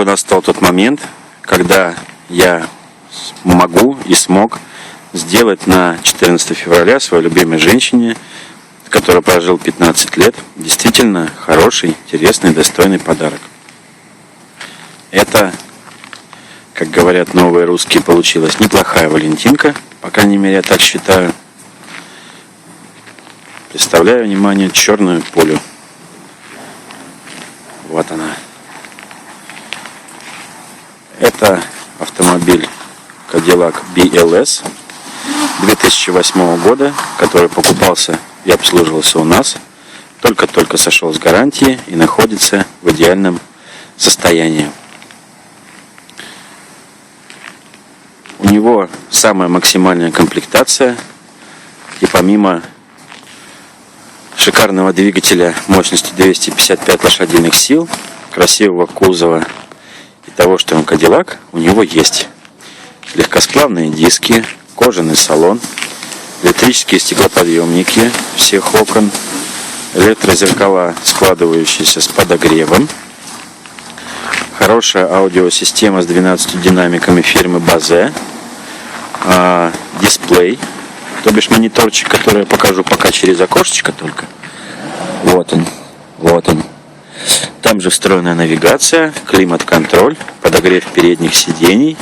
дорогой настал тот момент, когда я могу и смог сделать на 14 февраля своей любимой женщине, которая прожил 15 лет, действительно хороший, интересный, достойный подарок. Это, как говорят новые русские, получилась неплохая валентинка, по крайней мере, я так считаю. Представляю, внимание, черную полю. Вот она. Это автомобиль Cadillac BLS 2008 года, который покупался и обслуживался у нас. Только-только сошел с гарантии и находится в идеальном состоянии. У него самая максимальная комплектация. И помимо шикарного двигателя мощностью 255 лошадиных сил, красивого кузова и того, что он Cadillac, у него есть легкосплавные диски, кожаный салон, электрические стеклоподъемники всех окон, электрозеркала, складывающиеся с подогревом, хорошая аудиосистема с 12 динамиками фирмы Bose, дисплей, то бишь мониторчик, который я покажу пока через окошечко только. Вот он, вот он. Там же встроенная навигация, климат-контроль, подогрев передних сидений.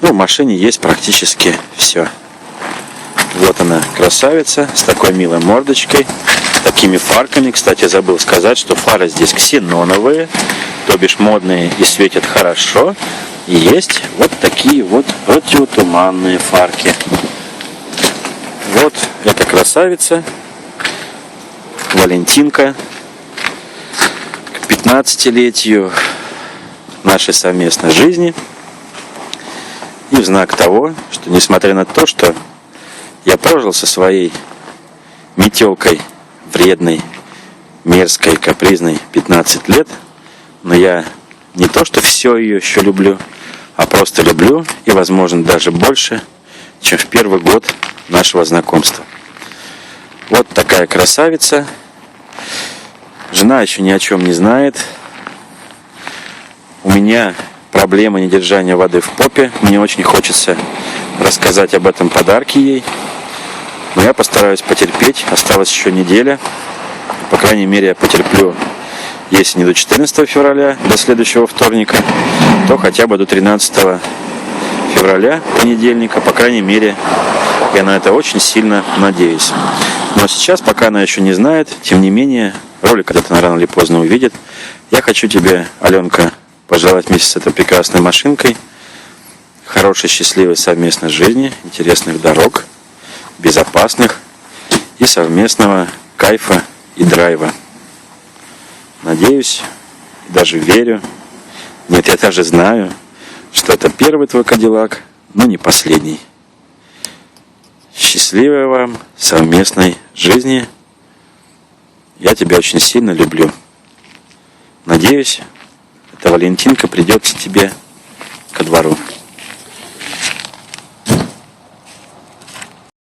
Ну, в машине есть практически все. Вот она, красавица, с такой милой мордочкой, такими фарками. Кстати, забыл сказать, что фары здесь ксеноновые, то бишь модные и светят хорошо. И есть вот такие вот противотуманные фарки. Вот эта красавица, валентинка, к 15-летию нашей совместной жизни. И в знак того, что несмотря на то, что я прожил со своей метелкой вредной, мерзкой, капризной 15 лет, но я не то, что все ее еще люблю, а просто люблю и, возможно, даже больше, чем в первый год нашего знакомства. Вот такая красавица. Жена еще ни о чем не знает. У меня проблема недержания воды в попе. Мне очень хочется рассказать об этом подарке ей. Но я постараюсь потерпеть. Осталась еще неделя. По крайней мере, я потерплю, если не до 14 февраля, до следующего вторника, то хотя бы до 13 февраля, понедельника. По крайней мере, я на это очень сильно надеюсь. Но сейчас, пока она еще не знает, тем не менее, ролик когда-то она рано или поздно увидит. Я хочу тебе, Аленка, пожелать вместе с этой прекрасной машинкой хорошей, счастливой совместной жизни, интересных дорог, безопасных и совместного кайфа и драйва. Надеюсь, даже верю, нет, я даже знаю, что это первый твой Cadillac, но не последний. Счастливой вам совместной жизни. Я тебя очень сильно люблю. Надеюсь, эта валентинка придется тебе ко двору.